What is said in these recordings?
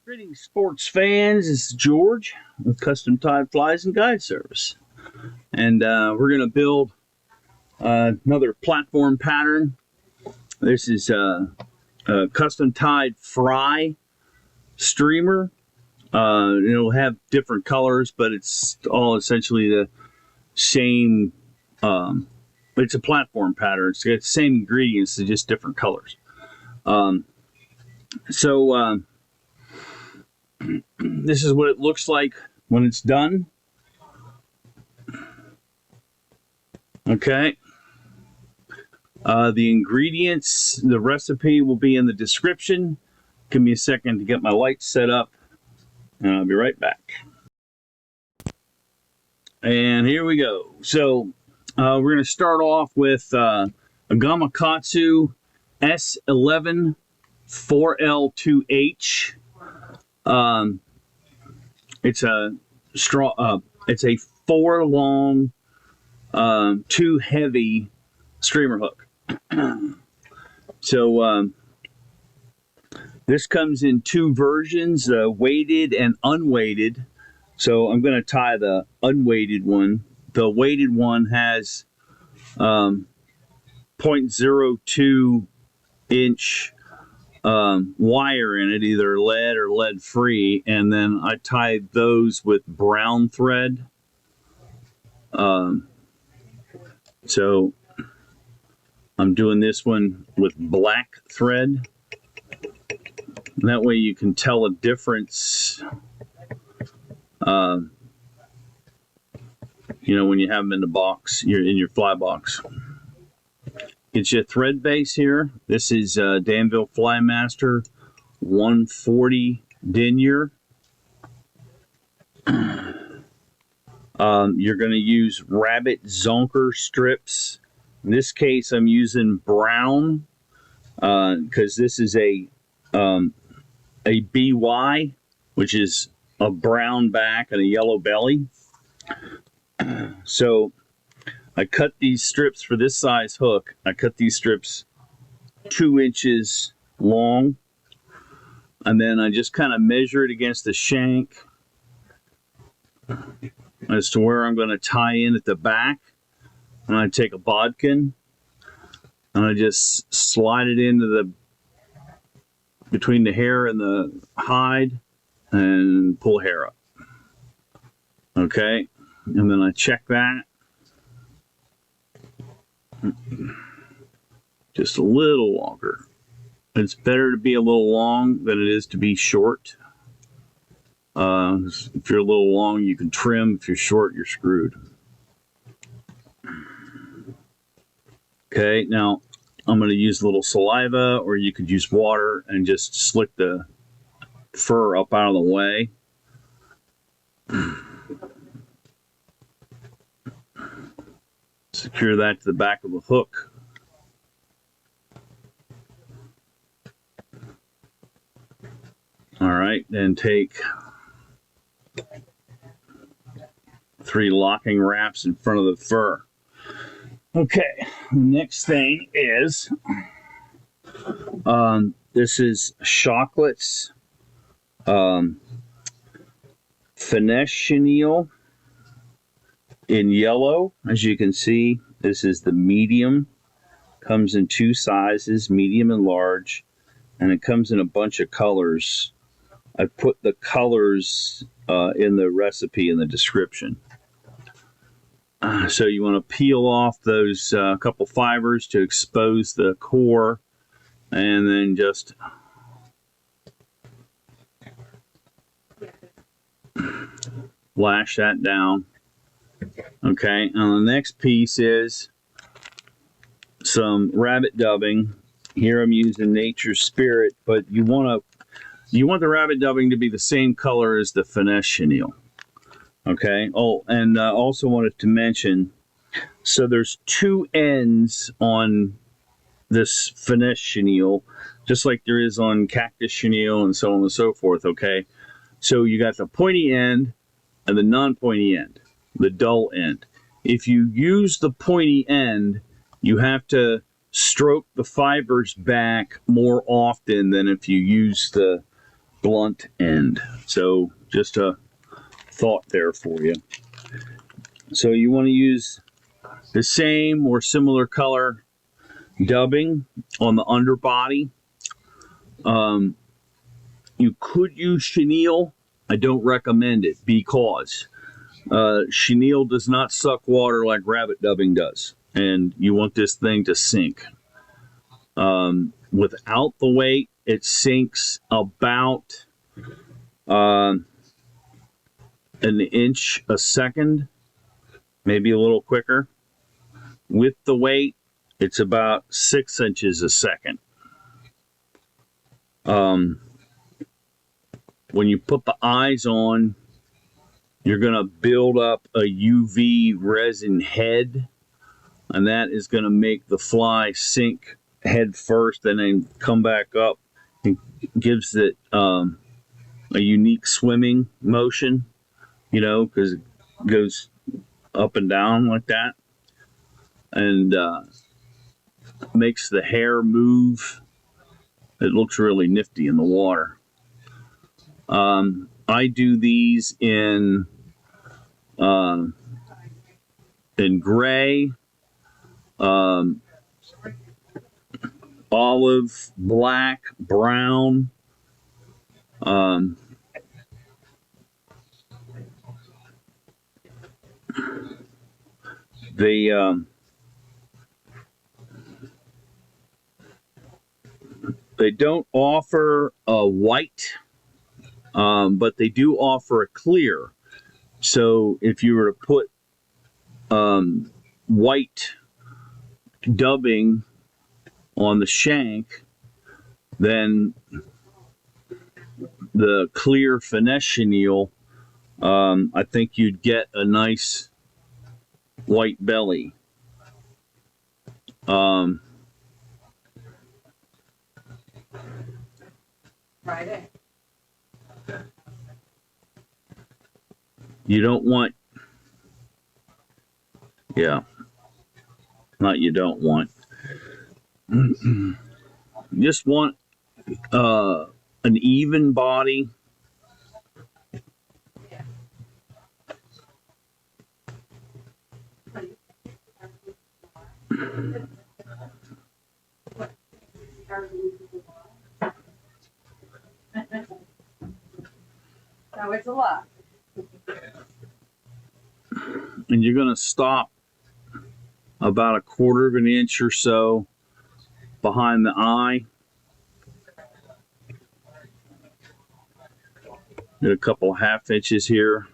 Greetings, sports fans. This is George with Custom Tied Flies and Guide Service. And we're going to build another platform pattern. This is a custom tied fry streamer. It'll have different colors, but it's all essentially the same. It's a platform pattern. It's got the same ingredients, it's just different colors. This is what it looks like when it's done. Okay. The ingredients, the recipe will be in the description. Give me a second to get my lights set up, and I'll be right back. And here we go. So we're going to start off with a Gamakatsu S11 4L2H. It's a straw. It's a 4 long, 2 heavy streamer hook. So this comes in 2 versions: weighted and unweighted. So I'm going to tie the unweighted one. The weighted one has 0.02 inch wire in it, either lead or lead free, and then I tied those with brown thread. So I'm doing this one with black thread. That way you can tell a difference, when you have them in the box, in your fly box. Get you a thread base here. This is Danville Flymaster 140 denier. You're going to use rabbit Zonker strips. In this case, I'm using brown because this is a BY, which is a brown back and a yellow belly. So I cut these strips for this size hook. I cut these strips 2 inches long, and then I just kind of measure it against the shank as to where I'm going to tie in at the back. And I take a bodkin and I just slide it into between the hair and the hide and pull hair up. Okay, and then I check that. Just a little longer. It's better to be a little long than it is to be short. If you're a little long, you can trim. If you're short, you're screwed. Okay, now I'm going to use a little saliva, or you could use water and just slick the fur up out of the way. Secure that to the back of the hook. All right, then take 3 locking wraps in front of the fur. Okay, the next thing is, this is Chocklett's Finesse chenille in yellow. As you can see, this is the medium. Comes in 2 sizes, medium and large, and it comes in a bunch of colors. I put the colors in the recipe in the description. So you want to peel off those couple fibers to expose the core, and then just lash that down. Okay, and the next piece is some rabbit dubbing. Here I'm using Nature's Spirit, but you want the rabbit dubbing to be the same color as the Finesse chenille. Okay. Oh, and also wanted to mention, so there's 2 ends on this Finesse chenille, just like there is on cactus chenille and so on and so forth. Okay. So you got the pointy end and the non-pointy end, the dull end. If you use the pointy end, you have to stroke the fibers back more often than if you use the blunt end. So just a thought there for you. So you want to use the same or similar color dubbing on the underbody. You could use chenille. I don't recommend it because chenille does not suck water like rabbit dubbing does, and you want this thing to sink. Without the weight, it sinks about an inch a second, maybe a little quicker. With the weight, it's about 6 inches a second. When you put the eyes on, you're going to build up a UV resin head, and that is going to make the fly sink head first and then come back up. It gives it a unique swimming motion, you know, because it goes up and down like that, and makes the hair move. It looks really nifty in the water. I do these in gray, olive, black, brown. They don't offer a white, but they do offer a clear. So if you were to put white dubbing on the shank, then the clear finesse chenille, I think you'd get a nice white belly. Friday. You don't want, yeah, not you don't want. You just want an even body. No, it's a lot. And you're going to stop about 1/4 of an inch or so behind the eye. Get a couple 1/2 inches here.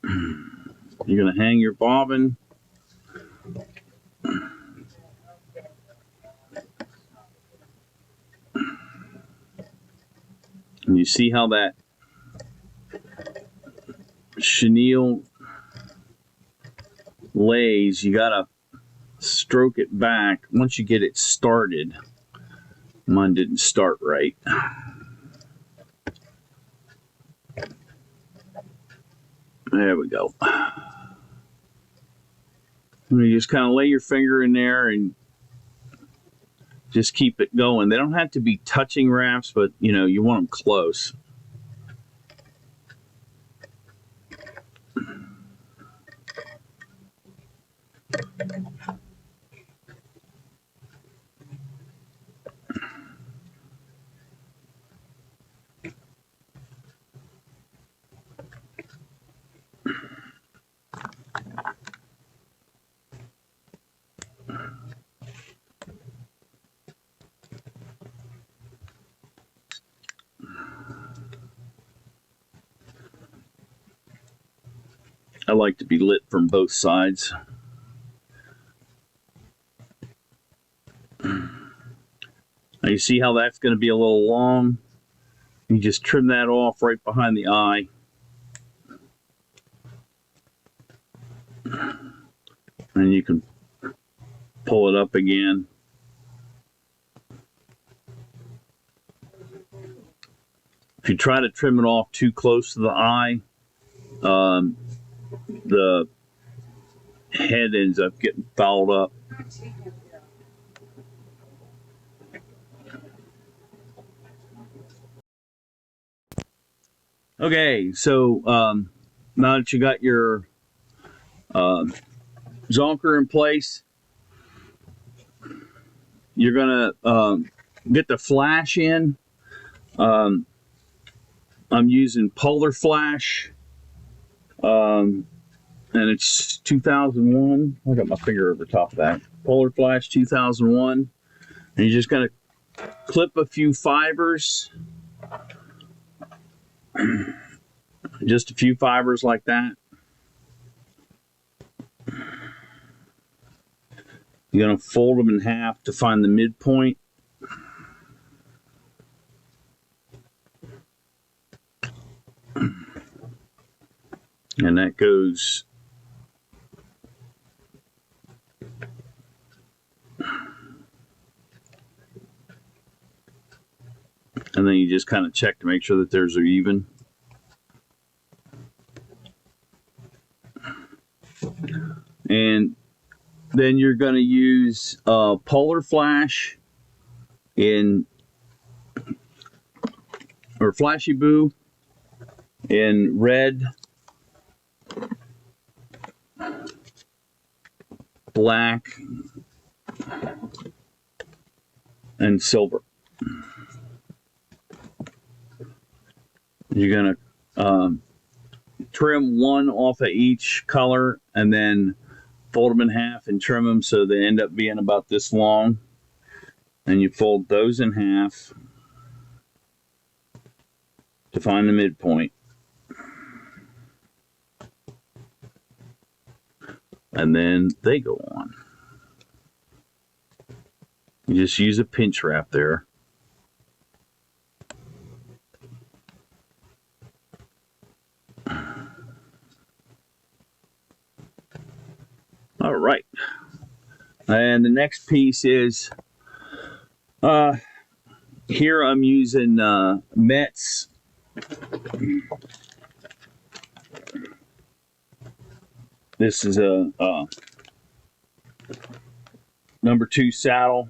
You're going to hang your bobbin. And you see how that chenille lays. You got to stroke it back once you get it started. Mine didn't start right. There we go. You just kind of lay your finger in there and just keep it going. They don't have to be touching wraps, but you know, you want them close. I like to be lit from both sides. Now you see how that's going to be a little long? You just trim that off right behind the eye. And you can pull it up again. If you try to trim it off too close to the eye, the head ends up getting fouled up. Okay, so now that you got your Zonker in place, you're gonna get the flash in. I'm using Polar Flash, and it's 2001. I got my finger over top of that. Polar Flash 2001, and you're just gonna clip a few fibers, just a few fibers like that. You're gonna fold them in half to find the midpoint. And that goes and then you just kind of check to make sure that theirs are even. And then you're going to use Polar Flash in, or Flashybou in red, black, and silver. You're going to trim one off of each color and then fold them in half and trim them so they end up being about this long. And you fold those in half to find the midpoint. And then they go on. You just use a pinch wrap there. All right. And the next piece is, here I'm using Metz. This is a number 2 saddle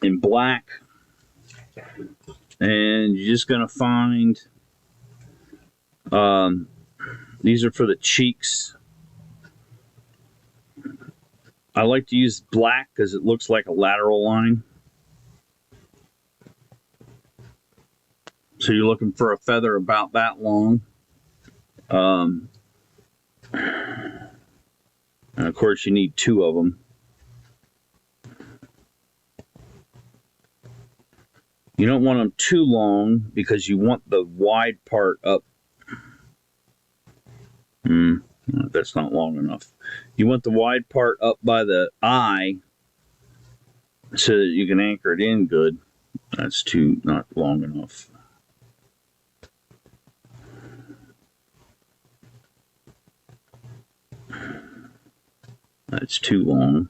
in black. And you're just going to find, these are for the cheeks. I like to use black because it looks like a lateral line. So you're looking for a feather about that long. And of course you need 2 of them. You don't want them too long because you want the wide part up. That's not long enough. You want the wide part up by the eye so that you can anchor it in good. That's not long enough. That's too long.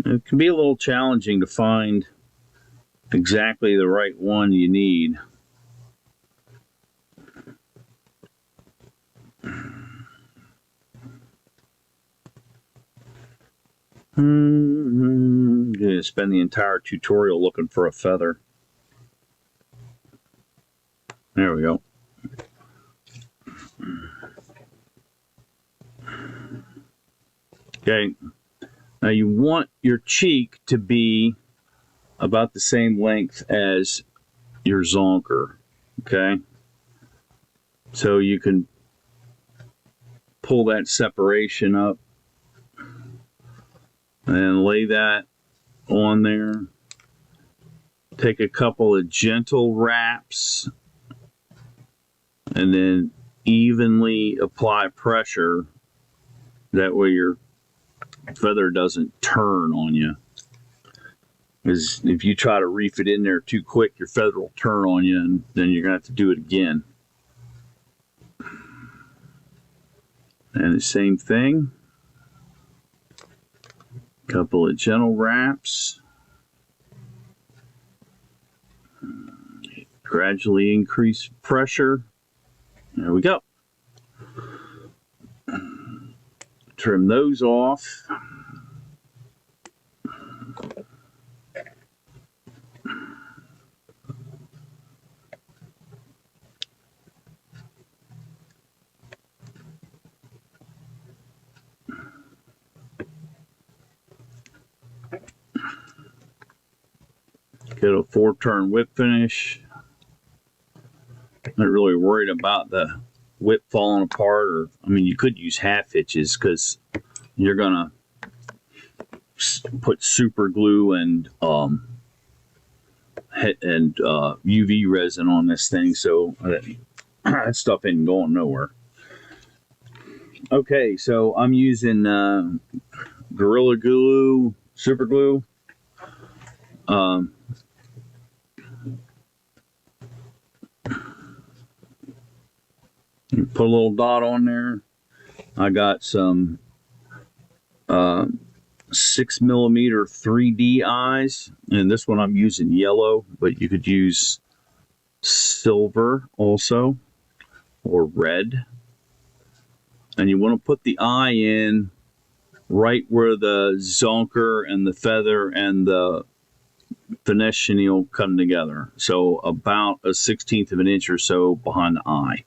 It can be a little challenging to find exactly the right one you need. I'm going to spend the entire tutorial looking for a feather. There we go. Okay. Now you want your cheek to be about the same length as your Zonker. Okay. So you can pull that separation up and lay that on there. Take a couple of gentle wraps and then evenly apply pressure. That way your feather doesn't turn on you. Because if you try to reef it in there too quick, your feather will turn on you and then you're going to have to do it again. And the same thing. Couple of gentle wraps. Gradually increase pressure. There we go. Trim those off. Get a 4-turn whip finish. Not really worried about the whip falling apart, or I mean, you could use half hitches because you're gonna put super glue and UV resin on this thing, so that stuff ain't going nowhere. Okay, so I'm using Gorilla Glue, super glue. Put a little dot on there. I got some 6mm 3D eyes, and this one I'm using yellow, but you could use silver also, or red. And you want to put the eye in right where the Zonker and the feather and the Finesse chenille come together. So about a 1/16 of an inch or so behind the eye.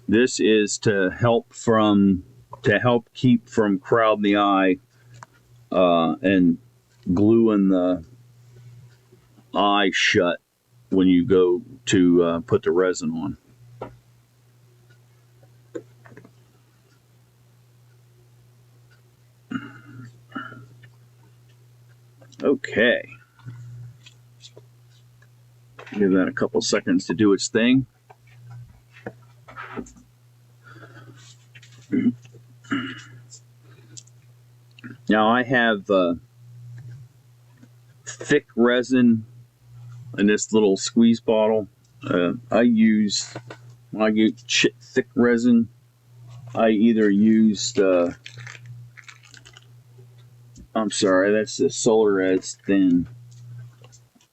This is to help keep from crowding the eye and gluing the eye shut when you go to put the resin on. Okay. Give that a couple seconds to do its thing. Now I have thick resin in this little squeeze bottle. I use thick resin. I either used I'm sorry, that's the Chartreuse thin.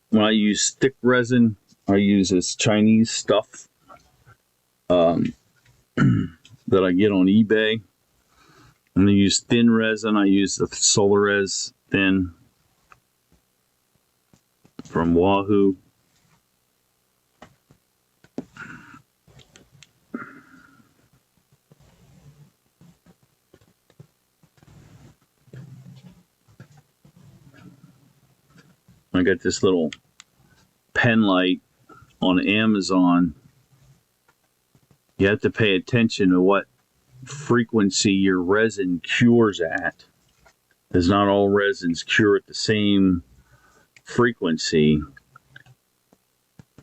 When I use thick resin, I use this Chinese stuff that I get on eBay. I'm going to use thin resin. I use the Chartreuse thin from Wahoo. I got this little pen light on Amazon. You have to pay attention to what frequency your resin cures at. Because not all resins cure at the same frequency.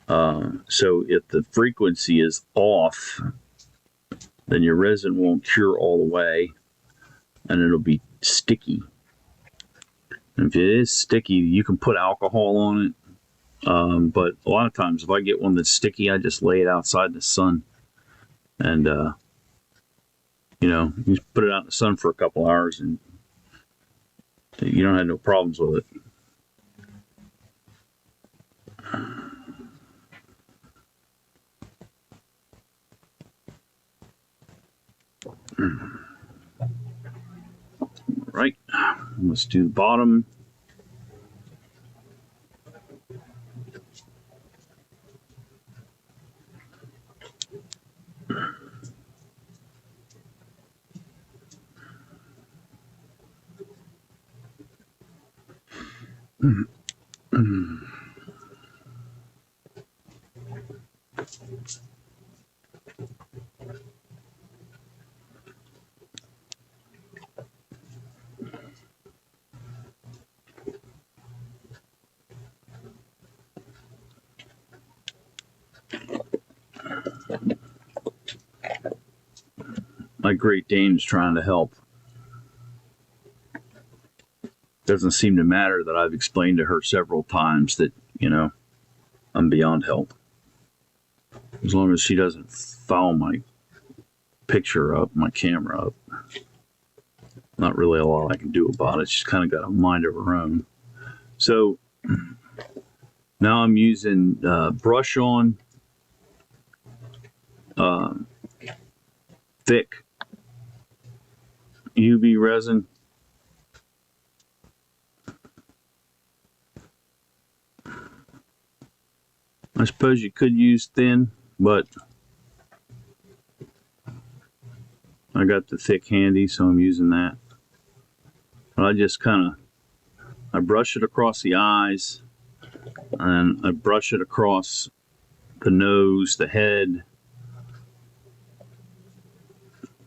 So if the frequency is off, then your resin won't cure all the way, and it'll be sticky. And if it is sticky, you can put alcohol on it. But a lot of times, if I get one that's sticky, I just lay it outside in the sun. And, you just put it out in the sun for a couple hours, and you don't have no problems with it. Right, let's do the bottom. My Great Dane's trying to help. Doesn't seem to matter that I've explained to her several times that, I'm beyond help. As long as she doesn't foul my picture up, my camera up. Not really a lot I can do about it. She's kind of got a mind of her own. So now I'm using brush on thick UV resin. I suppose you could use thin, but I got the thick handy, so I'm using that. But I just kind of I brush it across the eyes, and I brush it across the nose, the head.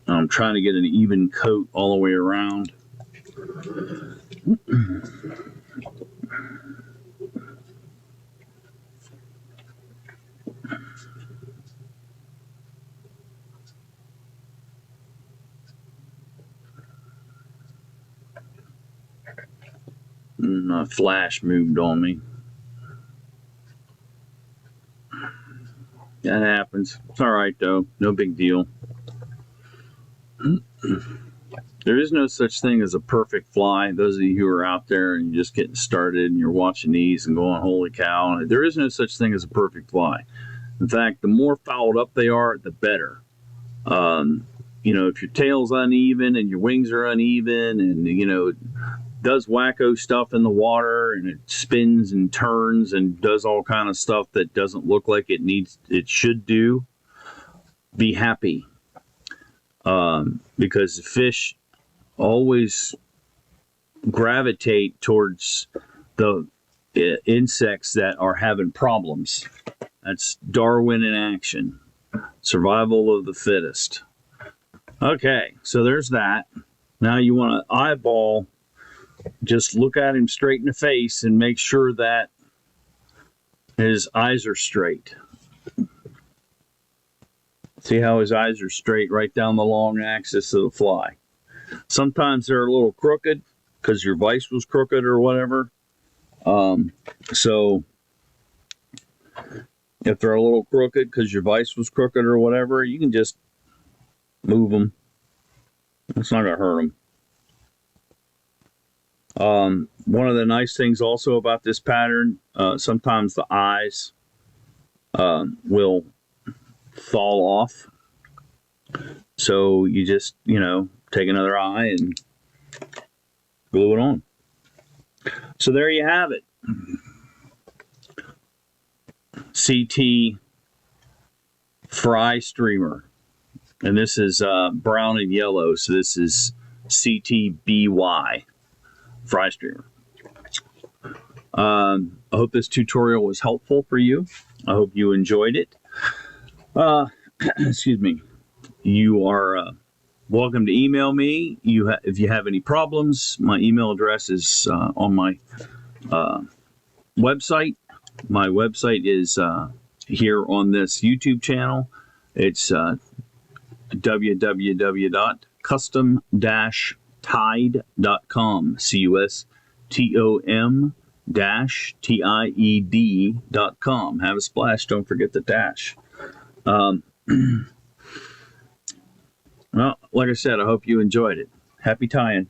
I'm trying to get an even coat all the way around. My flash moved on me. That happens. It's all right, though. No big deal. There is no such thing as a perfect fly. Those of you who are out there and you're just getting started and you're watching these and going, holy cow, there is no such thing as a perfect fly. In fact, the more fouled up they are, the better. You know, if your tail's uneven and your wings are uneven and, you know, does wacko stuff in the water and it spins and turns and does all kind of stuff that doesn't look like it should do, be happy. Because the fish always gravitate towards the insects that are having problems. That's Darwin in action. Survival of the fittest. Okay, so there's that. Now you want to eyeball, just look at him straight in the face and make sure that his eyes are straight. See how his eyes are straight right down the long axis of the fly. Sometimes they're a little crooked because your vise was crooked or whatever. So if they're a little crooked because your vise was crooked or whatever, you can just move them. It's not going to hurt them. One of the nice things also about this pattern, sometimes the eyes will fall off. So you just, you know, take another eye and glue it on. So there you have it. CT fry streamer. And this is brown and yellow. So this is CTBY fry streamer. I hope this tutorial was helpful for you. I hope you enjoyed it. Excuse me. You are welcome to email me. If you have any problems, my email address is on my website. My website is here on this YouTube channel. It's www.custom-tied.com. custom-tied.com. Have a splash. Don't forget the dash. Well, like I said, I hope you enjoyed it. Happy tying.